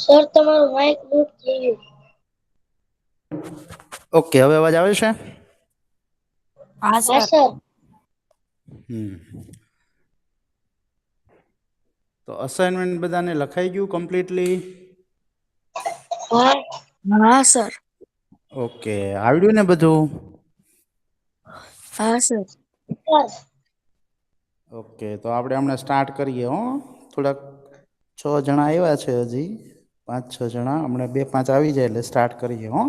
Sir તમારું Mike mute થઈ ગયું. ઓકે, હવે અવાજ આવે છે? હા હા સર. સર. તો અસાઇનમેન્ટ બધાને લખાઈ ગયું કમ્પ્લીટલી? હા. હા સર. ઓકે, આવડ્યું ને બધું? હા સર. સર. ઓકે, તો આપણે હમણાં સ્ટાર્ટ કરીએ હો. થોડાક 6 જણા આવ્યા છે હજી. 5-6 જણા હમણાં 2-5 આવી જાય એટલે સ્ટાર્ટ કરીએ હો.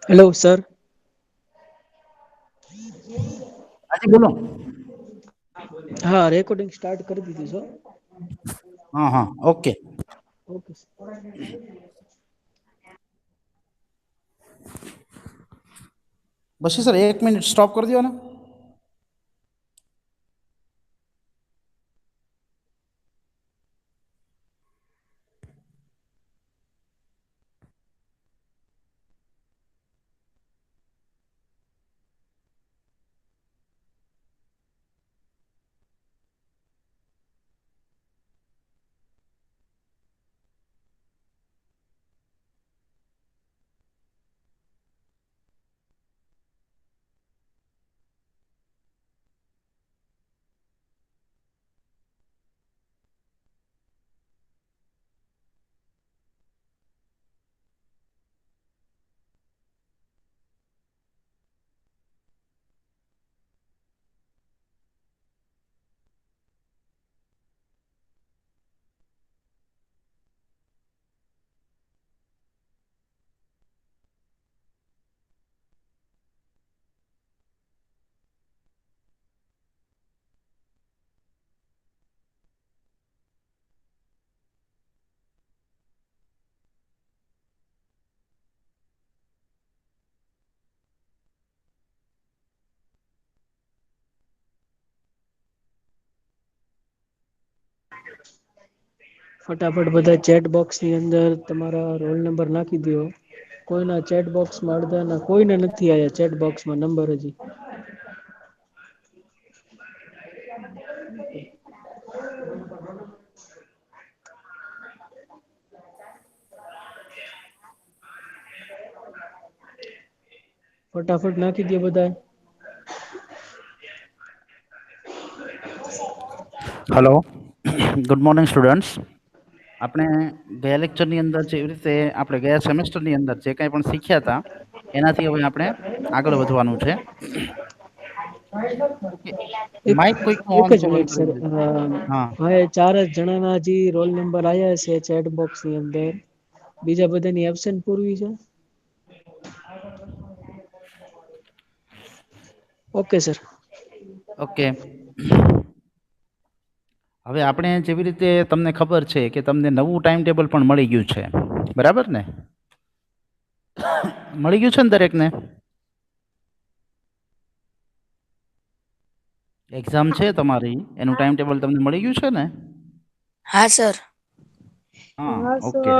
Hello sir. હાજી બોલો. હા, રેકોર્ડિંગ સ્ટાર્ટ કરી દીધું સર. હા હા, ઓકે. ઓકે. બસ સર 1 મિનિટ સ્ટોપ કરી દો ને. ફટાફટ બધા ચેટ બોક્સ ની અંદર તમારા રોલ નંબર નાખી દો. કોઈના ચેટ બોક્સમાં અડધાના કોઈને નથી આયા ચેટ બોક્સમાં નંબર હજી. ફટાફટ નાખી દો બધા. Hello, good morning students. આપણે ગયા લેક્ચરની અંદર જેવી રીતે આપણે ગયા સેમેસ્ટરની અંદર જે કંઈ પણ શીખ્યા હતા એનાથી હવે આપણે આગળ વધવાનું છે. ઓકે, એક માઇક કોઈકનું એક ઓન જ તો બંધ મિનિટ કરી સર. દેજો. હા, હવે 4 જ જણાના હજી રોલ નંબર આયા છે ચેટ બોક્સ ની અંદર. બીજા બધાની એબસેન્ટ પૂરવી છે. Okay sir. ઓકે. હવે આપણે જેવી રીતે તમને ખબર છે કે તમને નવું ટાઈમ ટેબલ પણ મળી ગયું છે. બરાબર ને? મળી ગયું છે ને દરેકને? એક્ઝામ છે તમારી એનું ટાઈમ ટેબલ તમને મળી ગયું છે ને? હા સર. હા, ઓકે.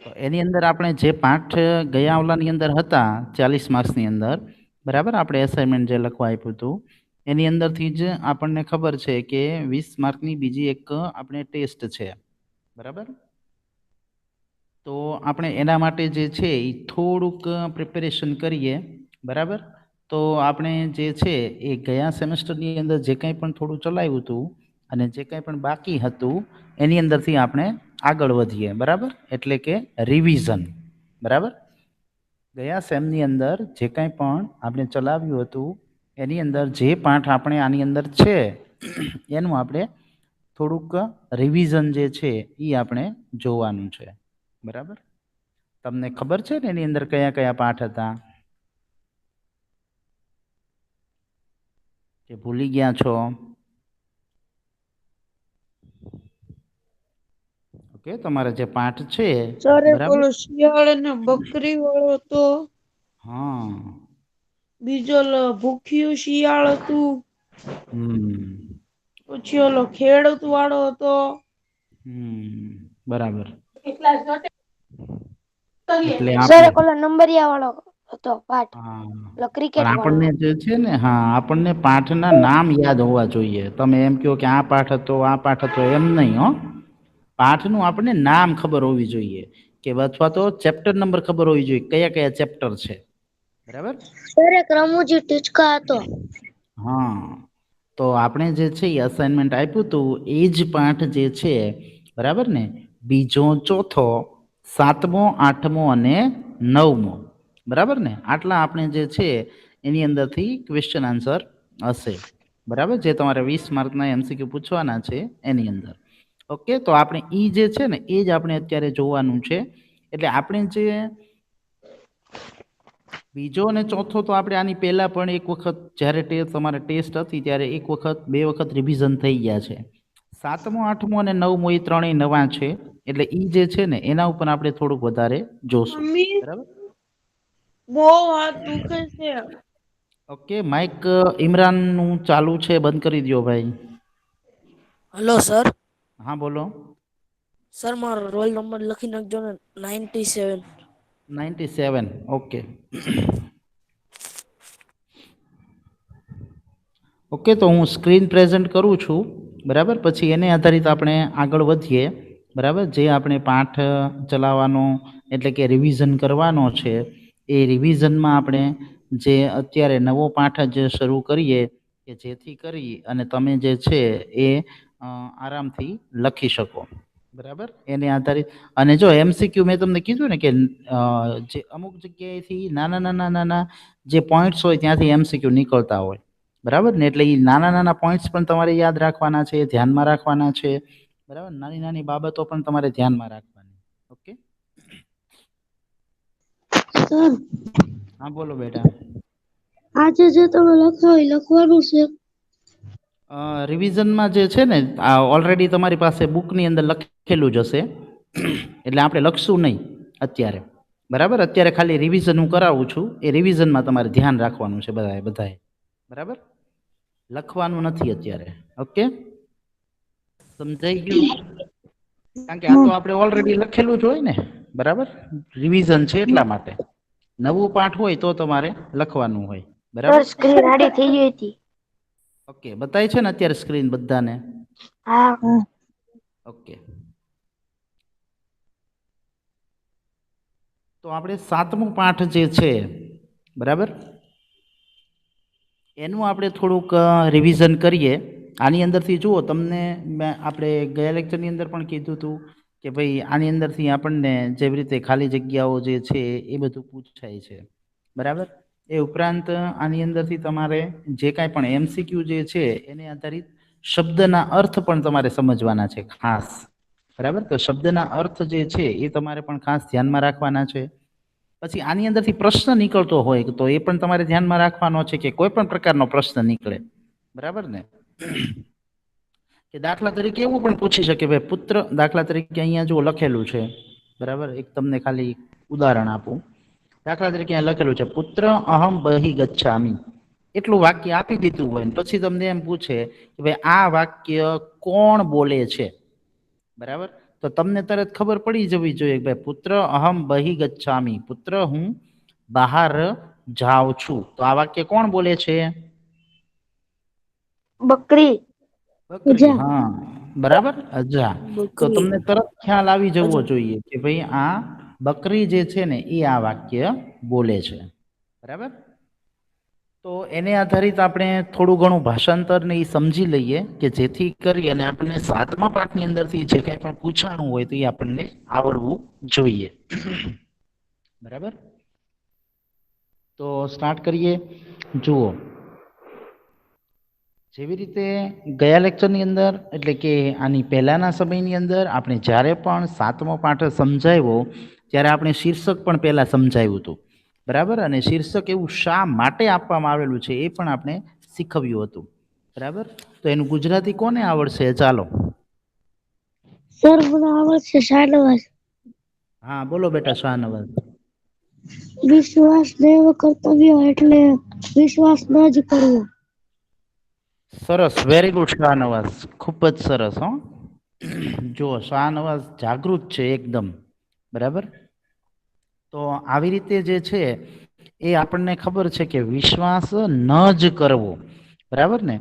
તો એની અંદર આપણે જે પાઠ ગયા આવલાની અંદર હતા 40 માર્ક્સની અંદર, બરાબર, આપણે એસાઇનમેન્ટ જે લખવા આપ્યું હતું એની અંદરથી જ આપણને ખબર છે કે 20 માર્કની બીજી એક આપણે ટેસ્ટ છે, બરાબર? તો આપણે એના માટે જે છે એ થોડુંક પ્રિપેરેશન કરીએ, બરાબર? તો આપણે જે છે એ ગયા સેમેસ્ટરની અંદર જે કંઈ પણ થોડું ચલાવ્યું હતું અને જે કંઈ પણ બાકી હતું એની અંદરથી આપણે આગળ વધીએ, બરાબર? એટલે કે રિવિઝન, બરાબર? ગયા સેમની અંદર જે કંઈ પણ આપણે ચલાવ્યું હતું એની અંદર જે પાઠ આપણે આની અંદર છે એનું આપણે થોડુંક રિવિઝન જે છે એ આપણે જોવાનું છે, બરાબર? તમને ખબર છે ને એની અંદર કયા કયા પાઠ હતા કે ભૂલી ગયા છો? ઓકે, તમારા જે પાઠ છે, સર એક બરાબર? ઓલો શિયાળ અને બકરી વાળો હતો, હા. બીજો ભૂખ્યું શિયાળ હતું, હમ. પછી ઓલો ખેડૂત વાળો હતો. બરાબર. એટલે સર આપણે એક ઓલો નંબરિયા વાળો હતો પાઠ, હા, ઓલો પણ ક્રિકેટ વાળો. આપણને જે છે ને, હા, આપણને પાઠના નામ યાદ હોવા જોઈએ. તમે એમ કહો કે આ પાઠ હતો, આ પાઠ હતો, એમ નહીં હો. પાઠનું આપણને નામ ખબર હોવી જોઈએ કે અથવા તો ચેપ્ટર નંબર ખબર હોવી જોઈએ, કયા કયા ચેપ્ટર છે, બરાબર? સર એક રમૂજી ટીચકા હતો. હા, તો આપણે જે છે એ અસાઇનમેન્ટ આપ્યું હતું એ જ પાઠ જે છે, બરાબર ને? બીજો, ચોથો, સાતમો, આઠમો અને નવમો, બરાબર ને? આટલા આપણે જે છે એની અંદરથી ક્વેશ્ચન આન્સર હશે, બરાબર? જે તમારે 20 માર્કના MCQ પૂછવાના છે એની અંદર. ઓકે, તો આપણે ઈ જે છે ને એ જ આપણે અત્યારે જોવાનું છે. એટલે આપણે જે બીજો અને ચોથો તો આપણે આની પહેલા પણ એક વખત જ્યારે તમારે ટેસ્ટ હતી ત્યારે એક વખત, બે વખત રિવિઝન થઈ ગયા છે. સાતમો, આઠમો અને નવમો એ ત્રણેય નવા છે. એટલે ઈ જે છે ને એના ઉપર આપણે થોડુંક વધારે જોશું, મમ્મી બરાબર? બહુ હાથ દુખે છે. ઓકે, માઇક ઇમરાનનું ચાલુ છે, બંધ કરી દો ભાઈ. Hello sir. હા, બોલો. સર મારો રોલ નંબર લખી નાખજો ને, 97. 97, ઓકે. ઓકે, તો હું સ્ક્રીન પ્રેઝન્ટ કરું છું, બરાબર? પછી એને આધારિત આપણે આગળ વધીએ, બરાબર? જે આપણે પાઠ ચલાવવાનો એટલે કે રિવિઝન કરવાનો છે એ રિવિઝનમાં આપણે જે અત્યારે નવો પાઠ જ શરૂ કરીએ કે જેથી કરી અને તમે જે છે એ આરામથી લખી શકો, બરાબર? એને આધારિત. અને જો MCQ મેં તમને કીધું ને કે જે અમુક જગ્યાએથી નાના નાના નાના જે પોઈન્ટ્સ હોય ત્યાંથી MCQ નીકળતા હોય, બરાબર ને? એટલે એ નાના નાના પોઈન્ટ્સ પણ તમારે યાદ રાખવાના છે, ધ્યાનમાં રાખવાના છે, બરાબર? નાની નાની બાબતો પણ તમારે ધ્યાનમાં રાખવાની. ઓકે, સર હા, બોલો બેટા. આજે જે તમે લખો એ લખવાનું છે. રિવિઝનમાં જે છે ને ઓલરેડી તમારી પાસે બુકની અંદર લખેલું જ હશે, એટલે આપણે લખશું નહીં અત્યારે, બરાબર? અત્યારે ખાલી રિવિઝન હું કરાવું છું, એ રિવિઝનમાં તમારે ધ્યાન રાખવાનું છે બધાએ, બરાબર? લખવાનું નથી અત્યારે. ઓકે, સમજાઈ ગયું? કારણ કે આ તો આપણે ઓલરેડી લખેલું જ હોય ને, બરાબર? રિવિઝન છે એટલા માટે. નવું પાઠ હોય તો તમારે લખવાનું હોય, બરાબર? સર સ્ક્રીન આડી થઈ ગઈ હતી. ઓકે, બતાય છે ને અત્યારે સ્ક્રીન બધાને? હા. ઓકે, તો આપણે સાતમો પાઠ જે છે, બરાબર, એનું આપણે થોડુંક રિવિઝન કરીએ. આની અંદરથી જુઓ, તમને આપણે ગયા લેક્ચરની અંદર પણ કીધું હતું કે ભાઈ આની અંદરથી આપણને જેવી રીતે ખાલી જગ્યાઓ જે છે એ બધું પૂછાય છે, બરાબર? એ ઉપરાંત આની અંદરથી તમારે જે કાંઈ પણ MCQ જે છે એને આધારિત શબ્દના અર્થ પણ તમારે સમજવાના છે ખાસ, બરાબર? તો શબ્દના અર્થ જે છે એ તમારે પણ ખાસ ધ્યાનમાં રાખવાના છે. પછી આની અંદરથી પ્રશ્ન નીકળતો હોય તો એ પણ તમારે ધ્યાનમાં રાખવાનો છે કે કોઈ પણ પ્રકારનો પ્રશ્ન નીકળે, બરાબર ને? કે દાખલા તરીકે એવું પણ પૂછી શકે, ભાઈ પુત્ર, દાખલા તરીકે અહીંયા જો લખેલું છે, બરાબર? એક તમને ખાલી ઉદાહરણ આપું. દાખલા તરીકે અહીંયા લખેલું છે, પુત્ર અહમ બહિ ગચ્છામિ. એટલું વાક્ય આપી દીધું હોય પછી તમને એમ પૂછે કે ભાઈ આ વાક્ય કોણ બોલે છે, બરાબર? તો તમને તરત ખબર પડી જવી જોઈએ કે ભાઈ પુત્ર અહમ બહિ ગચ્છામિ, પુત્ર હું બહાર જાઉં છું. તો આ વાક્ય કોણ બોલે છે? બકરી. બકરી, અજા. હા બરાબર, અજા. તો બકરી. તમને તરત ખ્યાલ આવી જવો અજા. જોઈએ કે ભાઈ આ બકરી જે છે ને એ આ વાક્ય બોલે છે, બરાબર. તો એને આધારિત આપણે થોડું ઘણું ભાષાંતર ને એ સમજી લઈએ કે જેથી કરી અને આપણને 7મા પાઠની અંદરથી જે કંઈ પણ પૂછાણું હોય તો એ આપણને આવડવું જોઈએ. બરાબર. તો સ્ટાર્ટ કરીએ. જુઓ, જેવી રીતે ગયા લેક્ચરની અંદર એટલે કે આની પહેલાના સમયની અંદર આપણે જ્યારે પણ 7મો પાઠ સમજાવ્યો ત્યારે આપણે શીર્ષક પણ પહેલા સમજાવ્યું હતું, બરાબર. અને શીર્ષક એવું શા માટે આપવામાં આવેલું છે એ પણ આપણે શીખવ્યું હતું, બરાબર. તો એનું ગુજરાતી કોને આવડશે? ચાલો. સર મને આવડશે શાનવાસ. હા બોલો બેટા, શાહનવાજ. વિશ્વાસ દેવ કર્તવ્ય એટલે વિશ્વાસ ન જ કરવો. સરસ, વેરી ગુડ શાહનવાજ, ખૂબ જ સરસ. હો, જો શાહનવાજ જાગૃત છે એકદમ, બરાબર. તો આવી રીતે જે છે એ આપણને ખબર છે કે વિશ્વાસ ન જ કરવો, બરાબર ને.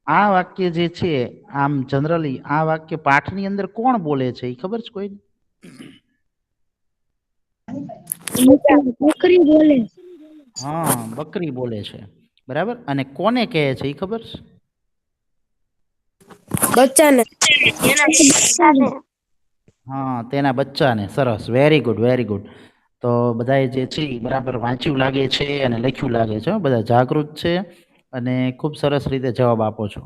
આ વાક્ય જે છે આમ જનરલી આ વાક્ય પાઠની અંદર કોણ બોલે છે એ ખબર છે કોઈ? બકરી બોલે. હા, બકરી બોલે છે, બરાબર. અને કોને કહે છે એ ખબર છે? બચ્ચાને. હા, તેના બચ્ચાને. સરસ, વેરી ગુડ, વેરી ગુડ. તો બધાએ જે છે ઈ બરાબર વાંચ્યું લાગે છે અને લખ્યું લાગે છે. હો, બધા જાગૃત છે અને ખૂબ સરસ રીતે જવાબ આપો છો,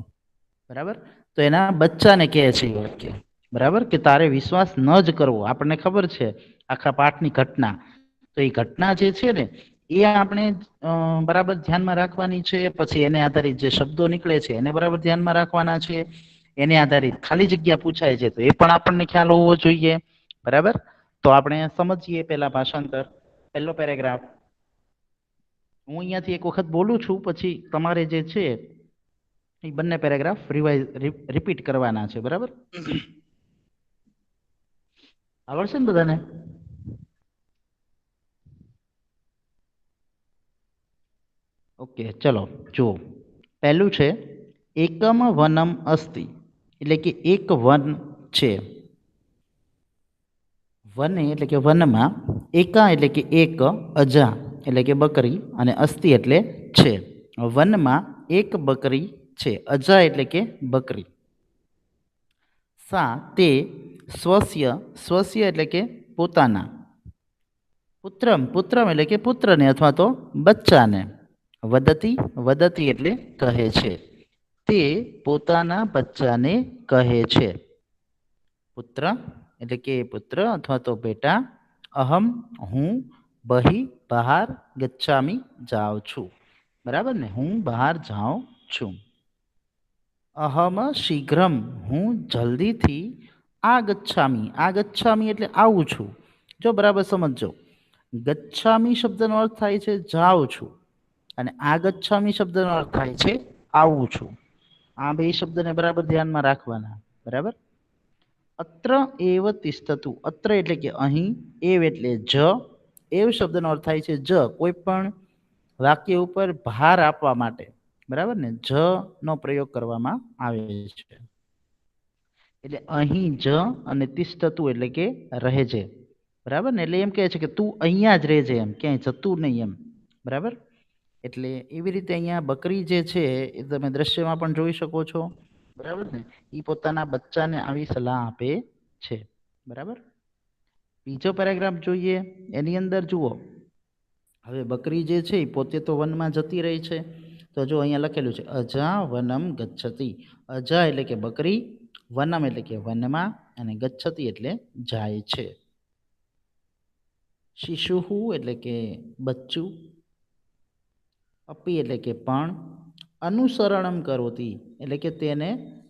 બરાબર. તો એના બચ્ચાને કહે છે એ વાક્ય, બરાબર, કે તારે વિશ્વાસ ન જ કરવો. આપણને ખબર છે આખા પાઠની ઘટના. તો એ ઘટના જે છે ને એ આપણે બરાબર ધ્યાનમાં રાખવાની છે. પછી એને આધારિત જે શબ્દો નીકળે છે એને બરાબર ધ્યાનમાં રાખવાના છે. એને આધારિત ખાલી જગ્યા પૂછાય છે તો એ પણ આપણને ખ્યાલ હોવો જોઈએ, બરાબર. તો આપણે સમજીએ પેલા ભાષાંતર. પહેલો પેરેગ્રાફ હું અહીંયાથી એક વખત બોલું છું, પછી તમારે જે છે એ બંને પેરેગ્રાફ રિપીટ કરવાના છે, બરાબર. આવડશે ને બધાને? ઓકે, ચલો જુઓ. પહેલું છે એકમ વનમ અસ્તિ, એટલે કે એક વન છે. વને એટલે કે વનમાં, એકા એટલે કે એક, અજા એટલે કે બકરી અને અસ્તિ એટલે છે. વનમાં એક બકરી છે, અજા એટલે કે બકરી. સા તે સ્વસ્ય, સ્વસ્ય એટલે કે પોતાના. પુત્રમ, પુત્રમ એટલે કે પુત્રને અથવા તો બચ્ચાને. વદતી, વદતી એટલે કહે છે. તે પોતાના બચ્ચાને કહે છે. પુત્ર એટલે કે પુત્ર અથવા તો બેટા. અહમ હું, બહી બહાર, ગચ્છામી જાઉં છું, બરાબર ને. હું બહાર જાઉં છું. અહમ શીઘ્રમ હું જલ્દીથી. આગચ્છામી, આગચ્છામી એટલે આવું છું. જો બરાબર સમજજો. ગચ્છામી શબ્દનો અર્થ થાય છે જાઉં છું, અને આગચ્છામી શબ્દનો અર્થ થાય છે આવું છું. આ બે શબ્દને બરાબર ધ્યાનમાં રાખવાના, બરાબર. અત્ર એવ તિષ્ઠતુ, અત્ર એટલે કે અહીં, એવ એટલે જ. એવ શબ્દનો અર્થ થાય છે જ, કોઈ પણ વાક્ય ઉપર ભાર આપવા માટે, બરાબર ને. જ નો પ્રયોગ કરવામાં આવે છે. એટલે અહીં જ અને તિષ્ઠતુ એટલે કે રહેજે, બરાબર ને. એટલે એમ કહે છે કે તું અહીંયા જ રહેજે, એમ ક્યાંય જતું નહીં, એમ, બરાબર. એટલે એવી રીતે અહીંયા બકરી જે છે એ તમે દ્રશ્યમાં પણ જોઈ શકો છો, બરાબર ને. એ પોતાના બચ્ચાને આવી સલાહ આપે છે, બરાબર. બીજો પેરેગ્રાફ જોઈએ. એની અંદર જુઓ, હવે બકરી જે છે એ પોતે તો વનમાં જતી રહી છે. તો જો અહીંયા લખેલું છે અજા વનમ ગચ્છતિ. અજા એટલે કે બકરી, વનમ એટલે કે વનમાં, અને ગચ્છતિ એટલે જાય છે. શિશુહુ એટલે કે બચ્ચું. અપી એટલે કે પણ. અનુસરણમ કરોતિ એટલે કે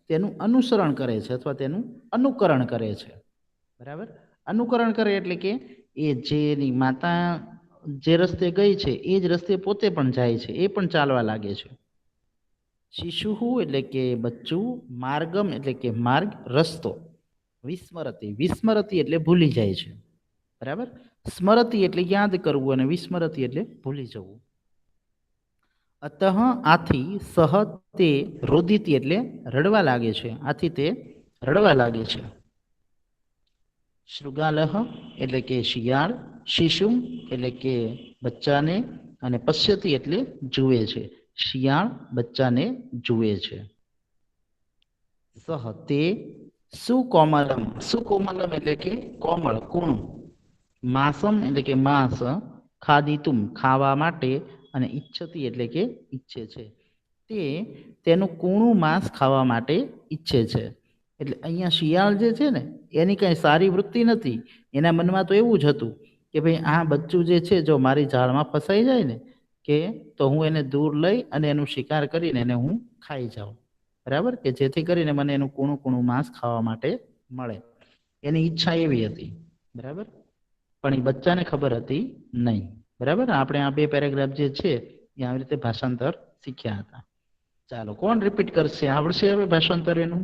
તેનું અનુસરણ કરે છે અથવા તેનું અનુકરણ કરે છે, બરાબર. અનુકરણ કરે એટલે કે એ જેની માતા જે રસ્તે ગઈ છે એ જ રસ્તે પોતે પણ જાય છે, એ પણ ચાલવા લાગે છે. શિશુહુ એટલે કે બચ્ચું. માર્ગમ એટલે કે માર્ગ, રસ્તો. વિસ્મરતિ, વિસ્મરતિ એટલે ભૂલી જાય છે, બરાબર. સ્મરતિ એટલે યાદ કરવું અને વિસ્મરતિ એટલે ભૂલી જવું. અતઃ આથી સહ તે રોદિતી એટલે રડવા લાગે છે, આથી તે રડવા લાગે છે. શૃગાલહ એટલે કે શિયાળ, શિશુમ એટલે કે બચ્ચાને, અને પશ્યતિ એટલે જુએ છે. શિયાળ બચ્ચાને જુએ છે. સહ તે સુકોમલમ, સુકોમલમ એટલે કે કોમળ કૂણું, માસમ એટલે કે માંસ, ખાદિતુમ ખાવા માટે, અને ઈચ્છતી એટલે કે ઈચ્છે છે. તે તેનું કૂણું માંસ ખાવા માટે ઈચ્છે છે. એટલે અહીંયા શિયાળ જે છે ને એની કઈ સારી વૃત્તિ નથી. એના મનમાં તો એવું જ હતું કે ભાઈ આ બચ્ચું જે છે જો મારી જાળમાં ફસાઈ જાય ને કે તો હું એને દૂર લઈ અને એનું શિકાર કરીને એને હું ખાઈ જાઉં, બરાબર, કે જેથી કરીને મને એનું કૂણું કૂણું માંસ ખાવા માટે મળે. એની ઈચ્છા એવી હતી, બરાબર, પણ એ બચ્ચાને ખબર હતી નહીં. બરાબર, આપણે આ બે પેરેગ્રાફ જે છે એ આવી રીતે ભાષાંતર શીખ્યા હતા. ચાલો, કોણ રિપીટ કરશે? આવડશે હવે ભાષાંતર એનું?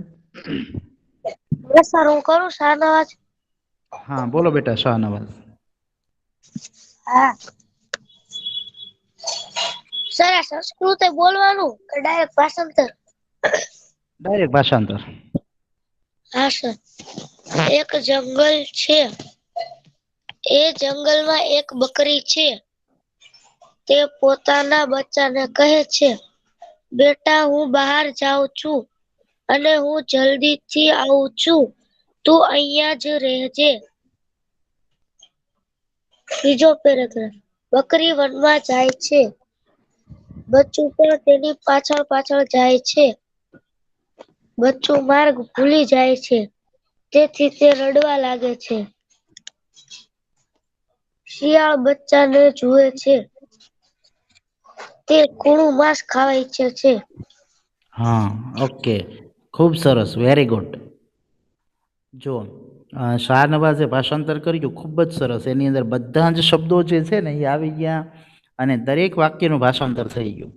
હવે સર હું કરું શાહનવાજ? હા બોલો બેટા શાહનવાઝ. હા સર, આ સંસ્કૃત બોલવાનું કે ડાયરેક્ટ ભાષાંતર? ડાયરેક્ટ ભાષાંતર. હા સર. એક જંગલ છે. એ જંગલમાં એક બકરી છે. તે પોતાના બચ્ચાને કહે છે, બેટા હું બહાર જાઉં છું અને હું જલ્દીથી આવું છું, તું અહીંયા જ રહેજે. બીજો પેરેગ્રાફ. બકરી વનમાં જાય છે. બચ્ચું પણ તેની પાછળ પાછળ જાય છે. બચ્ચું માર્ગ ભૂલી જાય છે, તેથી તે રડવા લાગે છે. શિયાળ બચ્ચાને જુએ છે. તે કૂણું માંસ ખાવા ઈચ્છે છે. હા, ઓકે, ખૂબ સરસ, વેરી ગુડ. જો શાહનવાઝે ભાષાંતર કર્યું, ખૂબ જ સરસ. એની અંદર બધા જ શબ્દો જે છે ને એ આવી ગયા અને દરેક વાક્યનું ભાષાંતર થઈ ગયું.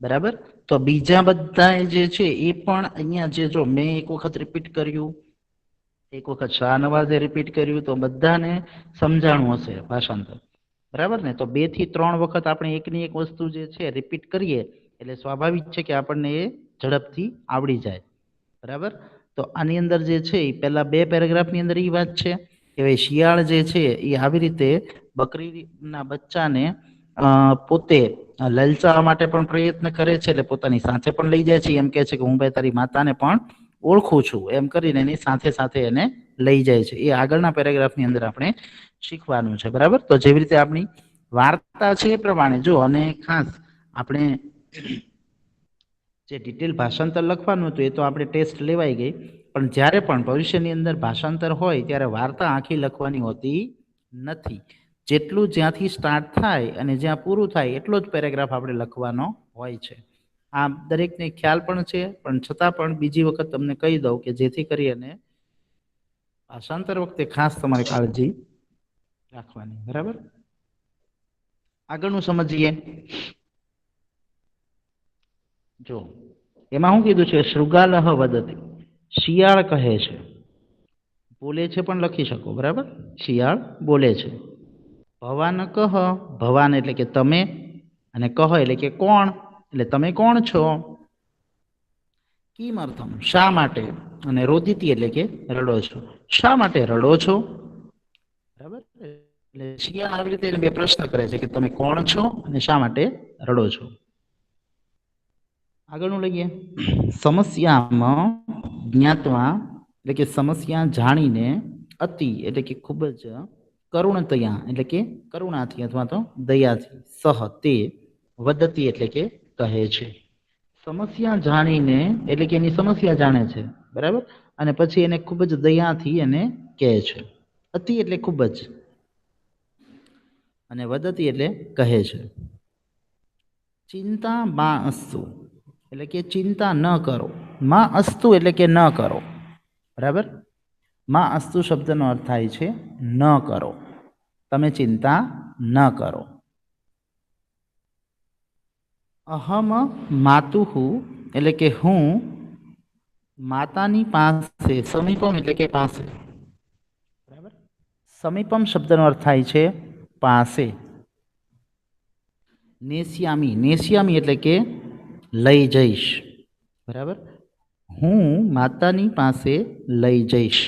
બરાબર, તો બીજા બધા જે છે એ પણ અહીંયા જે, જો મેં એક વખત રિપીટ કર્યું, એક વખત શાહનવાઝે રિપીટ કર્યું, તો બધાને સમજાણું હશે ભાષાંતર. બરાબર ને? તો 2 થી 3 વખત આપણે એકની એક વસ્તુ જે છે રિપીટ કરીએ એટલે સ્વાભાવિક છે કે આપણને એ ઝડપથી આવડી જાય. બરાબર, તો આની અંદર જે છે એ પહેલા 2 પેરેગ્રાફની અંદર એ વાત છે કે ભાઈ શિયાળ જે છે એ આવી રીતે બકરીના બચ્ચાને પોતે લલચાવવા માટે પણ પ્રયત્ન કરે છે, એટલે પોતાની સાથે પણ લઈ જાય છે. એમ કહે છે કે હું ભાઈ તારી માતાને પણ ઓળખું છું, એમ કરીને એની સાથે સાથે એને લઈ જાય છે. એ આગળના પેરેગ્રાફની અંદર આપણે શીખવાનું છે. બરાબર, તો જેવી રીતે આપણી વાર્તા છે એ પ્રમાણે જો, અને ખાસ આપણે જે ડિટેલ ભાષાંતર લખવાનું હતું એ તો આપણે ટેસ્ટ લેવાઈ ગઈ, પણ જ્યારે પણ ભવિષ્યની અંદર ભાષાંતર હોય ત્યારે વાર્તા આખી લખવાની હોતી નથી. જેટલું જ્યાંથી સ્ટાર્ટ થાય અને જ્યાં પૂરું થાય એટલો જ પેરેગ્રાફ આપણે લખવાનો હોય છે. આ દરેકને ખ્યાલ પણ છે, પણ છતાં પણ બીજી વખત તમને કહી દઉં કે જેથી કરી અને ભાષાંતર વખતે ખાસ તમારે કાળજી રાખવાની. બરાબર, આગળનું સમજીએ. જો એમાં શું કીધું છે? શૃગાલહ વદતિ, શિયાળ કહે છે. બોલે છે પણ લખી શકો. બરાબર, શિયાળ બોલે છે. ભવાન કહ, ભવાન એટલે કે તમે, અને કહ એટલે કે કોણ, એટલે તમે કોણ છો. કિમર્થમ શા માટે, અને રોદિતી એટલે કે રડો છો. શા માટે રડો છો? બરાબર, એટલે શિયાળ આવી રીતે બે પ્રશ્ન કરે છે કે તમે કોણ છો અને શા માટે રડો છો. આગળનું લઈએ. સમસ્યામાં જ્ઞાત્વા એટલે કે સમસ્યા જાણીને, અતિ એટલે કે ખૂબ જ, કરુણતયા એટલે કે કરુણાથી અથવા તો દયાથી, સહ તે, વદતી એટલે કે કહે છે. સમસ્યા જાણીને એટલે કે એની સમસ્યા જાણે છે. બરાબર, અને પછી એને ખૂબ જ દયાથી એને કહે છે. અતિ એટલે ખૂબ જ, અને વદતી એટલે કહે છે. ચિંતા મા અસ્તુ એટલે કે ચિંતા ન કરો. માં અસ્તુ એટલે કે ન કરો. બરાબર, માં અસ્તુ શબ્દનો અર્થ થાય છે ન કરો, તમે ચિંતા ન કરો. અહમ માતુહુ એટલે કે હું માતાની પાસે, સમીપમ એટલે કે પાસે. બરાબર, સમીપમ શબ્દનો અર્થ થાય છે પાસે. નેસ્યામી, નેસ્યામી એટલે કે લઈ જઈશ, બરાબર. હું માતાની પાસે લઈ જઈશ.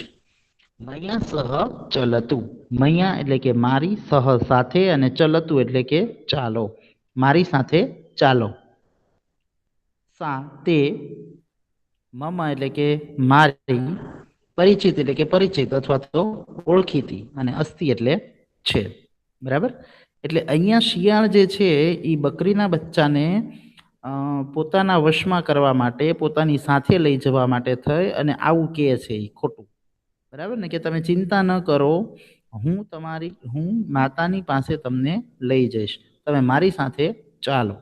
મયા સહ ચલતું, મયા એટલે કે મારી, સહ સાથે, અને ચલતું એટલે કે ચાલો, મારી સાથે ચાલો. સા તે, મમ એટલે કે મારી, પરિચિત એટલે કે પરિચિત અથવા તો ઓળખીતી, અને અસ્તિ એટલે છે, બરાબર. એટલે અહીંયા શિયાળ જે છે એ બકરીના બચ્ચાને પોતાના વશમાં કરવા માટે, પોતાની સાથે લઈ જવા માટે થઈ અને આવું કહે છે એ ખોટું, બરાબર ને, કે તમે ચિંતા ન કરો, હું માતાની પાસે તમને લઈ જઈશ, તમે મારી સાથે ચાલો,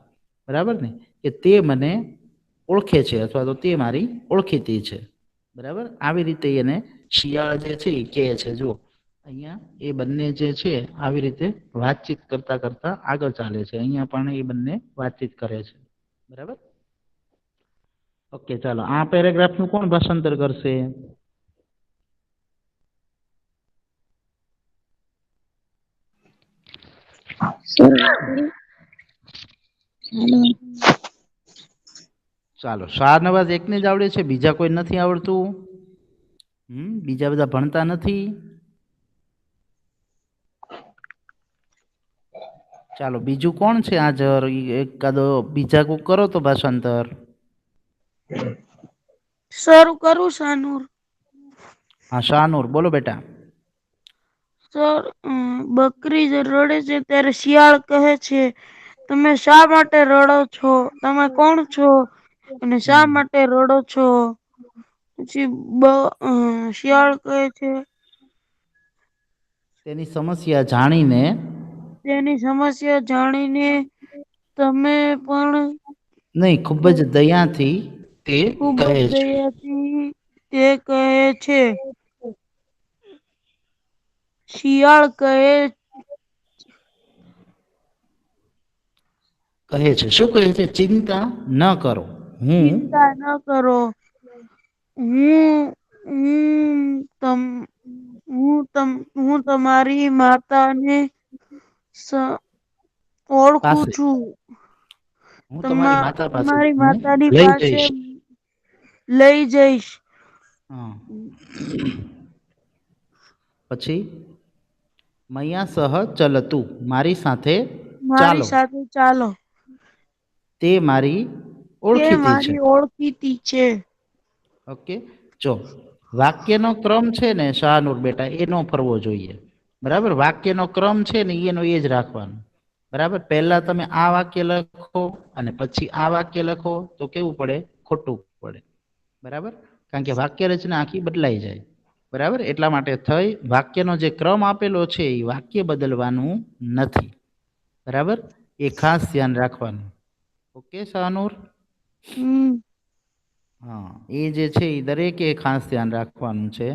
બરાબર ને, કે તે મને ઓળખે છે અથવા તો તે મારી ઓળખીતી છે, બરાબર. આવી રીતે એને શિયાળ જે છે એ કહે છે. જુઓ અહીંયા એ બંને જે છે આવી રીતે વાતચીત કરતા કરતા આગળ ચાલે છે. અહીંયા પણ એ બંને વાતચીત કરે છે, બરાબર. ઓકે, ચાલો આ પેરેગ્રાફનું કોણ ભાષાંતર કરશે? ચાલો, શાહનવાઝ એકને જ આવડે છે, બીજા કોઈ નથી આવડતું? બીજા બધા ભણતા નથી? ચાલો, બીજું કોણ છે હાજર? એકાદો બીજા કોઈ કરો તો ભાષાંતર. શરૂ કરું શાનુર? હા, શાહનુર બોલો બેટા. સર, બકરી જે રડે છે ત્યારે શિયાળ કહે છે, તમે શા માટે રડો છો? તમે કોણ છો અને શા માટે રડો છો? પછી શિયાળ કહે છે, તેની સમસ્યા જાણીને, તેની સમસ્યા જાણીને તમે પણ નહીં, ખૂબ જ દયાથી તે ખૂબ કહે જ છે. દયાથી તે કહે છે. શિયાળ કહે છે શું કહે છે? ચિંતા ન કરો, ચિંતા ન કરો, હું હું તમ હું તમારી માતાને ઓળખું પાસે, છું. હું તમારી માતા પાસે તમારી તમને માતાની લઈ પાસે જઈશ. લઈ જઈશ. હા. પછી મૈયા સહ ચલતું, મારી સાથે મારી ચાલો, સાથે ચાલો, તે મારી તે ઓળખીતી છે. મારી ઓળખીતી છે. ઓકે, જો વાક્યનો ક્રમ છે ને શાહનુર બેટા, એ નો ફરવો જોઈએ, બરાબર. વાક્યનો ક્રમ છે ને એનો એ જ રાખવાનો, બરાબર. પહેલા તમે આ વાક્ય લખો અને પછી આ વાક્ય લખો તો કેવું પડે? ખોટું પડે, બરાબર. કારણ કે વાક્ય રચના આખી બદલાઈ જાય, બરાબર. એટલા માટે થઈ વાક્યનો જે ક્રમ આપેલો છે એ વાક્ય બદલવાનું નથી, બરાબર. એ ખાસ ધ્યાન રાખવાનું. ઓકે શાહનુર? હા, એ જે છે એ દરેકે ખાસ ધ્યાન રાખવાનું છે.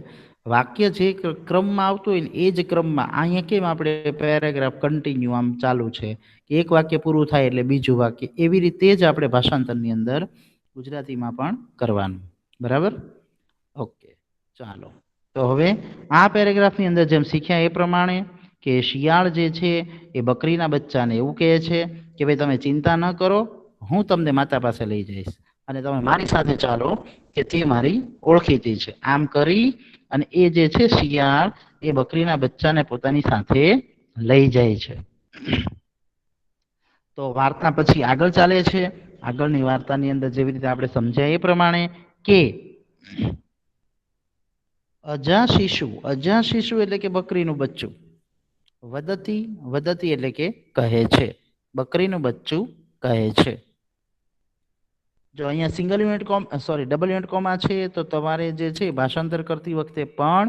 વાક્ય જે ક્રમમાં આવતું હોય ને એ જ ક્રમમાં, અહીંયા કેમ આપણે પેરેગ્રાફ કન્ટિન્યુ આમ ચાલુ છે, એક વાક્ય પૂરું થાય એટલે બીજું વાક્ય, એવી રીતે જ આપણે ભાષાંતરની અંદર ગુજરાતીમાં પણ કરવાનું, બરાબર. ઓકે, ચાલો. તો હવે આ પેરેગ્રાફની અંદર જેમ શીખ્યા એ પ્રમાણે કે શિયાળ જે છે એ બકરીના બચ્ચાને એવું કહે છે કે ભાઈ તમે ચિંતા ન કરો, હું તમને માતા પાસે લઈ જઈશ અને તમે મારી સાથે ચાલો, કે તે મારી ઓળખીતી છે. આમ કરી અને એ જે છે શિયાળ એ બકરીના બચ્ચાને પોતાની સાથે લઈ જાય છે. તો વાર્તા પછી આગળ ચાલે છે. આગળની વાર્તાની અંદર જેવી રીતે આપણે સમજાય એ પ્રમાણે કે અજા શિશુ એટલે કે બકરીનું બચ્ચું, વદતી, વદતી એટલે કે કહે છે, બકરીનું બચ્ચું કહે છે. જો અહીંયા single unit double unit comma છે તો તમારે જે છે ભાષાંતર કરતી વખતે પણ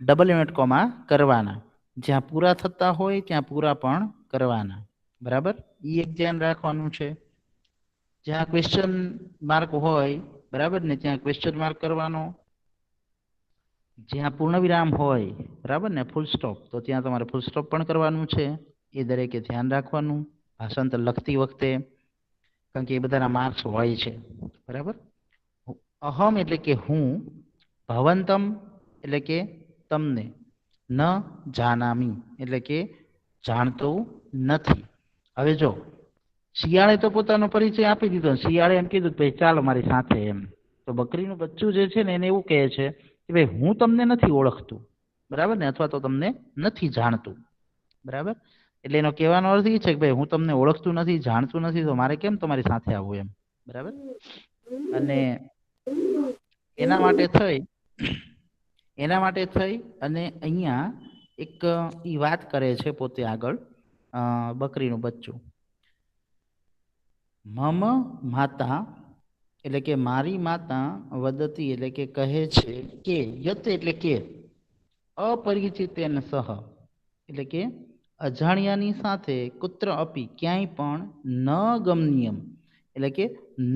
ડબલ યુનિટ કોમા કરવાના, જ્યાં પૂરા થતા હોય ત્યાં પૂરા પણ કરવાના, બરાબર. એ એક ધ્યાન રાખવાનું છે. જ્યાં ક્વેશ્ચન માર્ક હોય, બરાબર ને, ત્યાં ક્વેશ્ચન માર્ક કરવાનો, જ્યાં પૂર્ણ વિરામ હોય, બરાબર ને, ફૂલ સ્ટોપ, તો ત્યાં તમારે ફૂલ સ્ટોપ પણ કરવાનું છે. એ દરેકે ધ્યાન રાખવાનું ભાષાંતર લખતી વખતે, કારણ કે એ બધાના માર્ક્સ હોય છે, બરાબર. અહમ એટલે કે હું, ભવંતમ એટલે કે તમને, ન જાનામી એટલે કે જાણતો નથી. હવે જો શિયાળે તો પોતાનો પરિચય આપી દીધો. શિયાળે એમ કીધું કે ભાઈ ચાલો મારી સાથે એમ. તો બકરીનું બચ્ચું જે છે ને એને એવું કહે છે કે ભાઈ હું તમને નથી ઓળખતું, બરાબર ને, અથવા તો તમને નથી જાણતું, બરાબર. એટલે એનો કહેવાનો અર્થ એ છે કે ભાઈ હું તમને ઓળખતું નથી, જાણતું નથી, તો મારે કેમ તમારી સાથે આવવું એમ, બરાબર. અને એના માટે થઈ અને અહીંયા એક ઈ વાત કરે છે પોતે આગળ, બકરીનું બચ્ચું. મમ માતા એટલે કે મારી માતા, વદતી એટલે કે કહે છે કે, યત એટલે કે, અપરિચિતેન સહ એટલે કે અજાણ્યાની સાથે, કુત્ર અપી ક્યાંય પણ, ન ગમનીયમ એટલે કે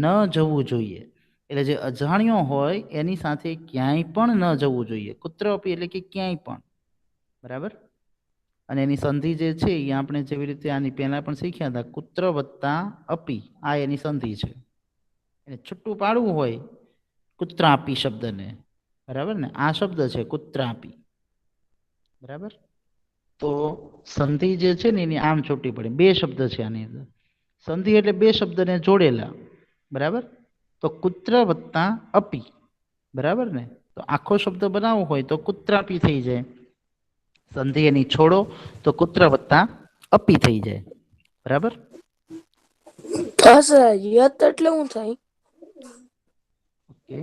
ન જવું જોઈએ. એટલે જે અજાણ્યો હોય એની સાથે ક્યાંય પણ ન જવું જોઈએ. કુત્ર અપી એટલે કે ક્યાંય પણ, બરાબર. અને એની સંધિ જે છે એ આપણે જેવી રીતે આની પહેલા પણ શીખ્યા હતા, કુત્ર વત્તા અપી, આ એની સંધિ છે. એને છૂટું પાડવું હોય કુત્રાપી શબ્દને, બરાબર ને, આ શબ્દ છે કુત્રાપી, બરાબર. તો સંધિ જે છે ને એની આમ છૂટી પડે. બે શબ્દ છે આની અંદર. સંધિ એટલે બે શબ્દને જોડેલા, બરાબર. તો કુત્ર વત્તા અપી, બરાબર ને. તો આખો શબ્દ બનાવવો હોય તો કુત્રાપી થઈ જાય. સંધિ એની છોડો તો કુત્ર વત્તા અપી થઈ જાય, બરાબર. હા સર, યત એટલે શું થાય? ઓકે,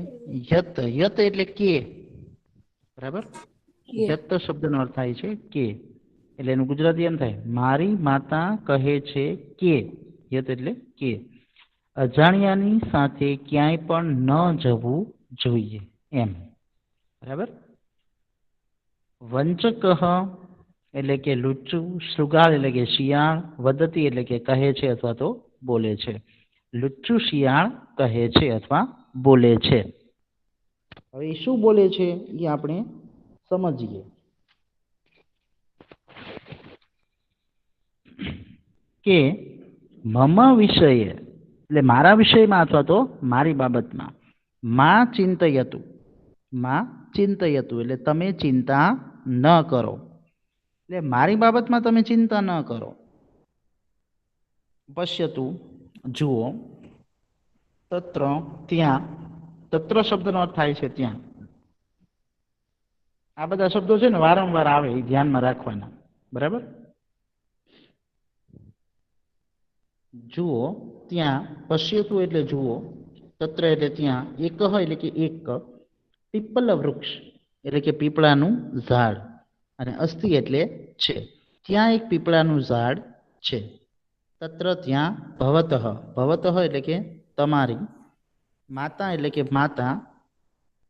યત, યત એટલે કે, બરાબર. યત શબ્દનો અર્થ થાય છે કે, એટલે એનું ગુજરાતી એમ થાય, મારી માતા કહે છે કે, યત એટલે કે, અજાણ્યાની સાથે ક્યાંય પણ ન જવું જોઈએ એમ, બરાબર. વંચક એટલે કે લુચ્ચું, શૃગાળ એટલે કે શિયાળ, વદતી એટલે કે કહે છે અથવા તો બોલે છે. લુચ્ચું શિયાળ કહે છે અથવા બોલે છે. હવે એ શું બોલે છે એ આપણે સમજીએ. કે મમ વિષયે એટલે મારા વિષયમાં અથવા તો મારી બાબતમાં, માં ચિંતયતું, માં ચિંતયતું એટલે તમે ચિંતા ન કરો, એટલે મારી બાબતમાં તમે ચિંતા ન કરો. પશ્યતું જુઓ, તત્ર ત્યાં, તત્ર શબ્દનો અર્થ થાય છે ત્યાં. આ બધા શબ્દો છે ને વારંવાર આવે, એ ધ્યાનમાં રાખવાના, બરાબર. જુઓ ત્યાં, પશ્યતું એટલે જુઓ, તત્ર એટલે ત્યાં, એક હોય એટલે કે એક, પીપલ વૃક્ષ એટલે કે પીપળાનું ઝાડ, અને અસ્તિ એટલે છે, ત્યાં એક પીપળાનું ઝાડ છે. તત્ર ત્યાં, ભવતઃ, ભવતઃ એટલે કે તમારી, માતા એટલે કે માતા,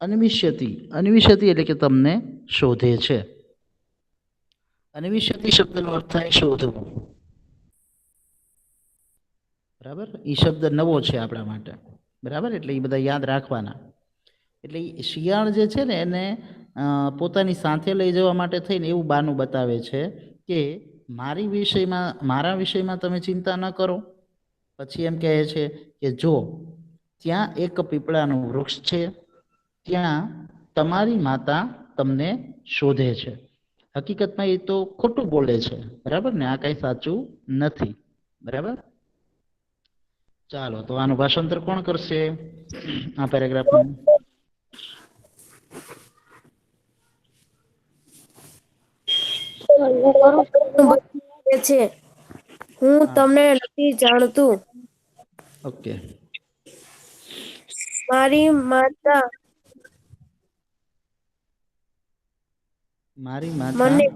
અન્વિષ્યતિ, અન્વિષ્યતિ એટલે કે તમને શોધે છે. અન્વિષ્યતિ શબ્દનો અર્થ થાય શોધવું, બરાબર. એ શબ્દ નવો છે આપણા માટે, બરાબર. એટલે એ બધા યાદ રાખવાના. એટલે શિયાળ જે છે ને એને પોતાની સાથે લઈ જવા માટે થઈને એવું બાનું બતાવે છે કે મારા વિષયમાં તમે ચિંતા ન કરો. પછી એમ કહે છે કે જો ત્યાં એક પીપળાનું વૃક્ષ છે, ત્યાં તમારી માતા તમને શોધે છે. હકીકતમાં એ તો ખોટું બોલે છે, બરાબર ને, આ કઈ સાચું નથી, બરાબર. ચાલો તો આનું ભાષાંતર કોણ કરશે આ પેરેગ્રાફનું? હું કરું છું. છે, હું હા, તમને નથી જાણતું. ઓકે. મારી માતા મારી માતા મને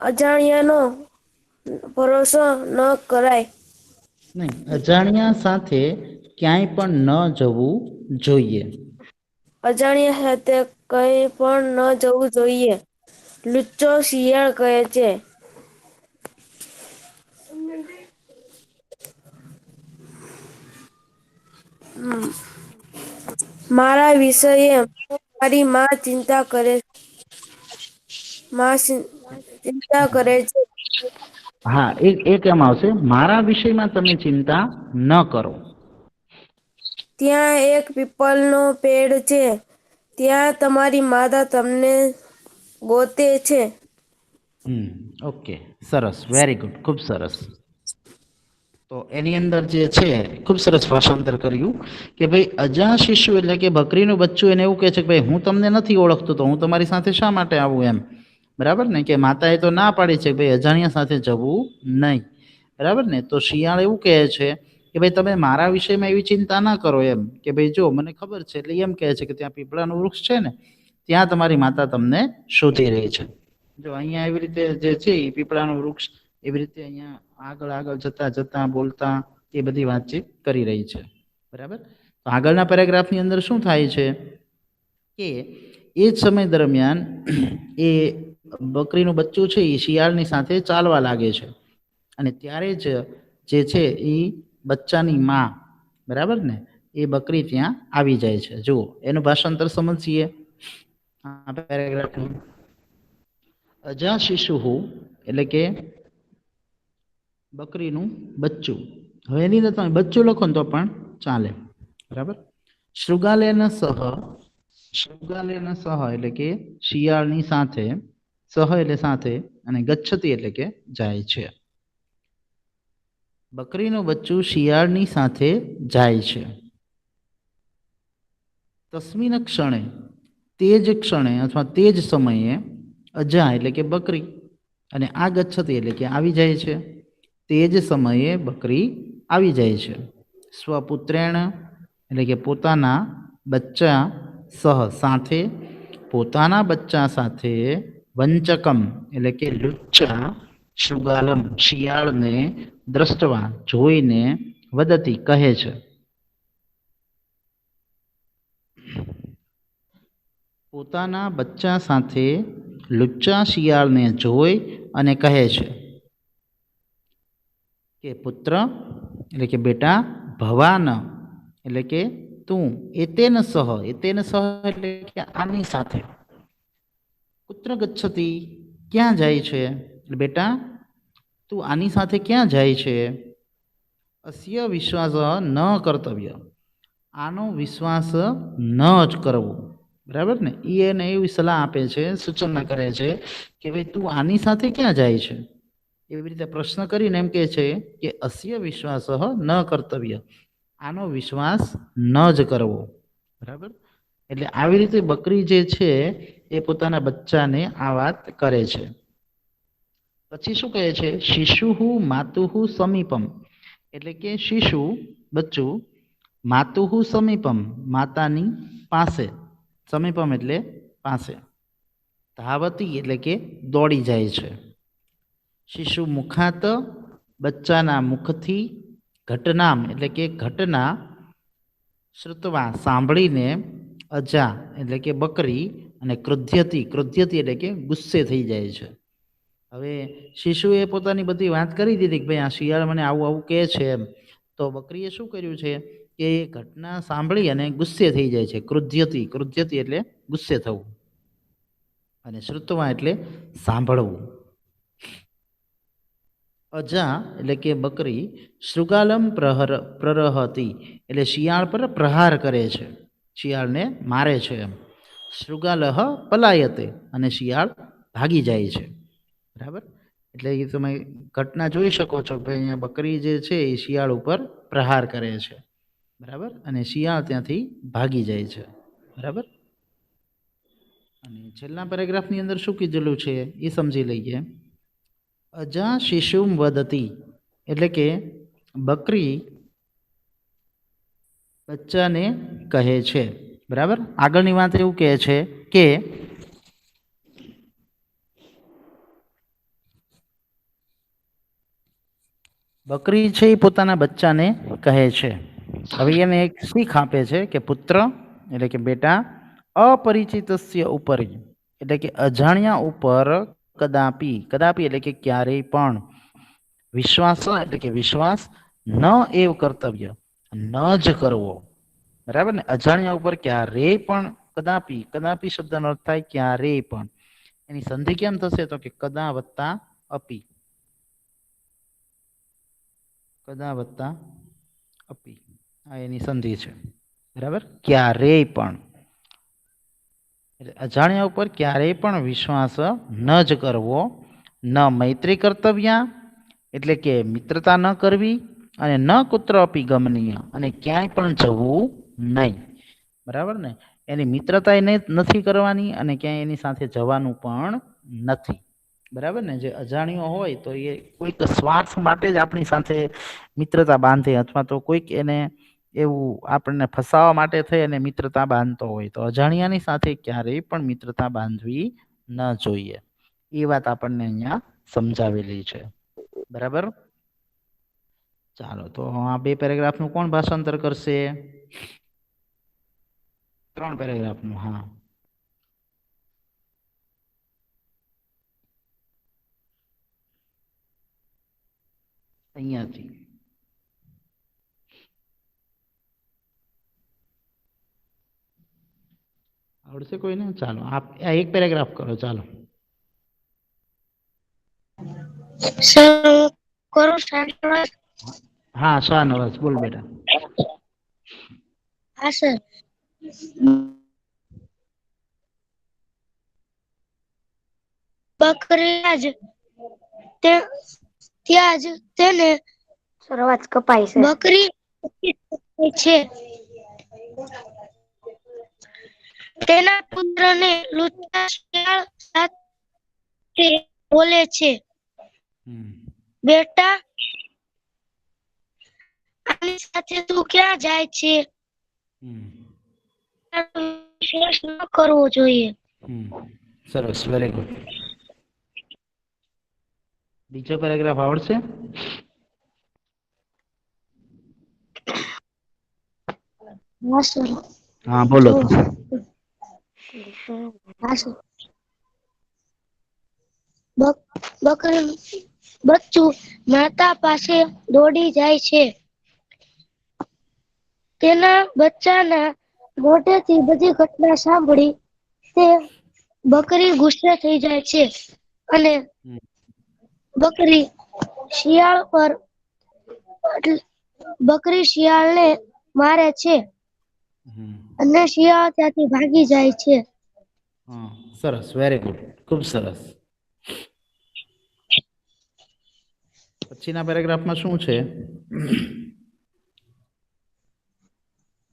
અજાણ્યાનો ભરોસો ન કરાય. નહીં, અજાણ્યા સાથે ક્યાંય પણ ન જવું જોઈએ. અજાણ્યા સાથે કંઈ પણ ન જવું જોઈએ. લુચ્ચો શિયાળ કહે છે. મારા વિષયે મારી માં ચિંતા કરે છે. હા, એક એમ આવશે, મારા વિષયમાં તમે ચિંતા ન કરો. ત્યાં એક પીપલનો પેડ છે, ત્યાં તમારી માતા તમને ગોતે છે. ઓકે, સરસ, વેરી ગુડ, ખૂબ સરસ. તો એની અંદર જે છે ખૂબ સરસ ભાષાંતર કર્યું કે ભાઈ અજા શિશુ એટલે કે બકરીનું બચ્ચું એને એવું કહે છે કે ભાઈ હું તમને નથી ઓળખતો તો હું તમારી સાથે શા માટે આવું એમ. બરાબર ને, કે માતાએ તો ના પાડી છે કે ભાઈ અજાણ્યા સાથે જવું નહીં. બરાબર ને, તો શિયાળ એવું કહે છે કે ભાઈ તમે મારા વિષયમાં એવી ચિંતા ના કરો એમ, કે ભાઈ જો મને ખબર છે. એટલે એમ કહે છે કે ત્યાં પીપળાનું વૃક્ષ છે ને ત્યાં તમારી માતા તમને શોધી રહી છે. જો અહીંયા એવી રીતે જે છે એ પીપળાનું વૃક્ષ એવી રીતે અહીંયા આગળ આગળ જતા જતા બોલતા એ બધી વાતચીત કરી રહી છે. બરાબર, તો આગળના પેરેગ્રાફની અંદર શું થાય છે કે એ જ સમય દરમિયાન એ બકરીનું બચ્ચું છે એ શિયાળની સાથે ચાલવા લાગે છે. અને ત્યારે જ જે છે એ બચ્ચાની માં, બરાબર ને, એ બકરી ત્યાં આવી જાય છે. જુઓ એનું ભાષાંતર સમજીએ આ પેરેગ્રાફનું. અજા શિશુહુ એટલે કે બકરીનું બચ્ચું. હવે એની અંદર તમે બચ્ચું લખો ને તો પણ ચાલે. બરાબર, શૃગાલેન સહ એટલે કે શિયાળની સાથે, સહ એટલે સાથે, અને ગચ્છતી એટલે કે જાય છે. બકરીનું બચ્ચું શિયાળની સાથે જાય છે. તસ્મિન ક્ષણે, તે જ ક્ષણે અથવા તે જ સમયે, અજા એટલે કે બકરી અને આ ગચ્છતી એટલે કે આવી જાય છે. તે જ સમયે બકરી આવી જાય છે. સ્વપુત્રેણ એટલે કે પોતાના બચ્ચા, સહ સાથે, પોતાના બચ્ચા સાથે, વંચકમ એટલે કે લુચ્ચા, શૃગાલમ શિયાળને, દ્રષ્ટવા જોઈને, વદતી કહે છે. પોતાના બચ્ચા સાથે લુચ્ચા શિયાળને જોઈ અને કહે છે કે પુત્ર એટલે કે બેટા, ભવાન એટલે કે તું, એતેન સહ એટલે કે આની સાથે, પુત્ર ગચ્છતી ક્યાં જાય છે, એટલે બેટા તું આની સાથે ક્યાં જાય છે. અસ્ય વિશ્વાસ ન કર્તવ્ય, આનો વિશ્વાસ ન જ કરવો. બરાબર ને, એને એવી સલાહ આપે છે, સૂચના કરે છે કે ભાઈ તું આની સાથે ક્યાં જાય છે. એવી રીતે પ્રશ્ન કરીને એમ કહે છે કે અસ્ય વિશ્વાસ ન કર્તવ્ય, આનો વિશ્વાસ ન જ કરવો. બરાબર, એટલે આવી રીતે બકરી જે છે એ પોતાના બચ્ચાને આ વાત કરે છે. પછી શું કહે છે, શિશુહુ માતુહુ સમીપમ એટલે કે શિશુ બચ્ચું, માતુહુ સમીપમ માતાની પાસે, સમીપમ એટલે પાસે, ધાવતી એટલે કે દોડી જાય છે. શિશુ મુખાત બચ્ચાના મુખથી, ઘટનામ એટલે કે ઘટના, શ્રુતવા સાંભળીને, અજા એટલે કે બકરી, અને ક્રુધ્યતી એટલે કે ગુસ્સે થઈ જાય છે. હવે શિશુએ પોતાની બધી વાત કરી દીધી કે ભાઈ આ શિયાળ મને આવું આવું કહે છે એમ. તો બકરીએ શું કર્યું છે કે એ ઘટના સાંભળી અને ગુસ્સે થઈ જાય છે. ક્રુધ્યતી એટલે ગુસ્સે થવું, અને શ્રુતવા એટલે સાંભળવું. અજા એટલે કે બકરી, શૃગાલમ પ્રરહતી એટલે શિયાળ પર પ્રહાર કરે છે, શિયાળને મારે છે એમ. શૃગાલહ પલાયતે અને શિયાળ ભાગી જાય છે. બરાબર, એટલે એ તમે ઘટના જોઈ શકો છો કે અહીંયા બકરી જે છે એ શિયાળ ઉપર પ્રહાર કરે છે. બરાબર, અને શિયાળ ત્યાંથી ભાગી જાય છે. બરાબર, અને છેલ્લા પેરેગ્રાફની અંદર શું કીધેલું છે એ સમજી લઈએ. અજા શિશુમ વદતી એટલે કે બકરી બચ્ચાને કહે છે. બરાબર, આગળની વાત એવું કહે છે કે બકરી છે એ પોતાના બચ્ચાને કહે છે. હવે એને એક શીખ આપે છે કે પુત્ર એટલે કે બેટા, અપરિચિતસ્ય ઉપરી એટલે કે અજાણ્યા ઉપર, કદાપી એટલે કે ક્યારેય પણ, વિશ્વાસ એટલે કે વિશ્વાસ, ન એવ કર્તવ્ય ન જ કરવો. બરાબર ને, અજાણ્યા ઉપર ક્યારેય પણ, કદાપી શબ્દનો અર્થ થાય ક્યારેય પણ. એની સંધિ કેમ થશે તો કે કદા વત્તા અપી, કદા વત્તા અપી, આ એની સંધિ છે. બરાબર, ક્યારેય પણ, એટલે અજાણ્યા ઉપર ક્યારેય પણ વિશ્વાસ ન જ કરવો, ન મૈત્રી કર્તવ્યા એટલે કે મિત્રતા ન કરવી, અને ન કુત્ર અપી ગમનીય અને ક્યાંય પણ જવું નહીં. બરાબર ને? એની મિત્રતા એને નથી કરવાની અને ક્યાંય એની સાથે જવાનું પણ નથી. બરાબર ને? જે અજાણ્યો હોય તો એ કોઈક સ્વાર્થ માટે જ આપણી સાથે મિત્રતા બાંધે, અથવા તો કોઈક એને એવું આપણને ફસાવા માટે થઈ અને મિત્રતા બાંધતો હોય, તો અજાણ્યાની સાથે ક્યારેય પણ મિત્રતા બાંધવી ન જોઈએ. એ વાત આપણને અહીંયા સમજાવેલી છે. બરાબર? ચાલો, તો આ 2 પેરેગ્રાફનું કોણ ભાષાંતર કરશે? 3 પેરેગ્રાફનું. હા, અહીંયાથી આવડશે કોઈને? ચાલો, આ 1 પેરેગ્રાફ કરો. ચાલો. સર કરું સ્ટાર્ટ? હા, શાહનવાજ બોલ બેટા. હા સર. બકરી ત્યાં જ તેને અવાજ કપાય છે. બકરી છે. તેના પુત્રને લુચ્ચા શિયાળ સાથે બોલે છે, બેટા આની સાથે તું ક્યાં જાય છે? વિશ્વાસ ન કરવો જોઈએ. સરસ, વેરી ગુડ. બીજો પેરેગ્રાફ આવડશે? હા સર. હા, બોલો તો. હા સર. બકરી બચ્ચું માતા પાસે દોડી જાય છે. તેના બચ્ચાના મોઢેથી બધી ઘટના સાંભળી તે બકરી ગુસ્સે થઈ જાય છે અને બકરી શિયાળ પર બકરી શિયાળને મારે છે અને શિયાળ ત્યાંથી ભાગી જાય છે. સરસ, વેરી ગુડ, ખૂબ સરસ. પછીના પેરેગ્રાફમાં શું છે?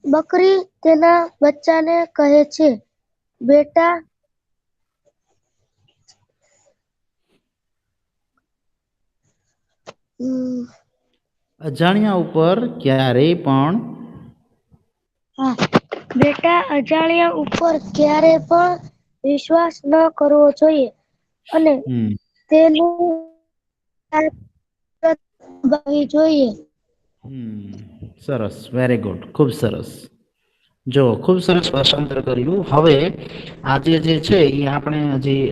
બકરી તેના બચ્ચાને કહે છે, બેટા અજાણ્યા ઉપર ક્યારેય પણ બેટા અજાણ્યા ઉપર ક્યારે પણ વિશ્વાસ ન કરવો જોઈએ અને તેનું જોઈએ. સરસ, વેરી ગુડ, ખૂબ સરસ. જો ખૂબ સરસ ભાષાંતર કર્યું. હવે આજે જે છે એ આપણે હજી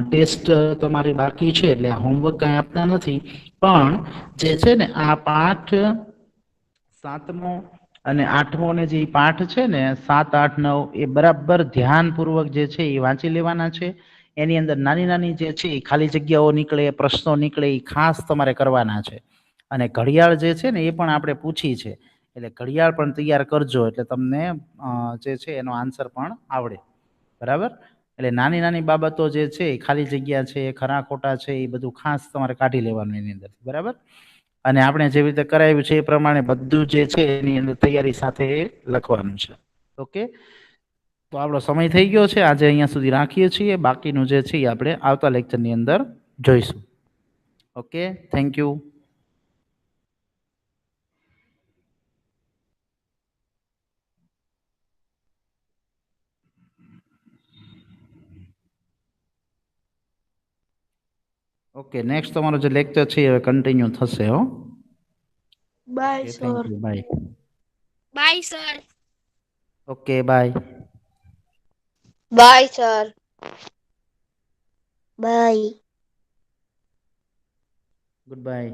ટેસ્ટ તમારી બાકી છે, એટલે હોમવર્ક કઈ આપતા નથી, પણ જે છે ને આ પાઠ 7મો અને 8મો ને જે પાઠ છે ને 7, 8, 9 એ બરાબર ધ્યાનપૂર્વક જે છે એ વાંચી લેવાના છે. એની અંદર નાની નાની જે છે એ ખાલી જગ્યાઓ નીકળે, પ્રશ્નો નીકળે, એ ખાસ તમારે કરવાના છે. અને ઘડિયાળ જે છે ને એ પણ આપણે પૂછી છે, એટલે ઘડિયાળ પણ તૈયાર કરજો, એટલે તમને જે છે એનો આન્સર પણ આવડે. બરાબર? એટલે નાની નાની બાબતો જે છે, ખાલી જગ્યા છે, ખરા ખોટા છે, એ બધું ખાસ તમારે કાઢી લેવાનું એની અંદર. બરાબર? અને આપણે જેવી રીતે કરાવ્યું છે એ પ્રમાણે બધું જે છે એની અંદર તૈયારી સાથે લખવાનું છે. ઓકે? તો આપણો સમય થઈ ગયો છે. આજે અહીંયા સુધી રાખીએ છીએ. બાકીનું જે છે એ આપણે આવતા લેક્ચરની અંદર જોઈશું. Okay? Thank you. Okay, next તમારો જે લેક્ચર છે એ કન્ટિન્યુ થશે. હો, bye okay, thank sir. You, bye. Bye sir. Okay, bye. Bye sir. Bye. Good by.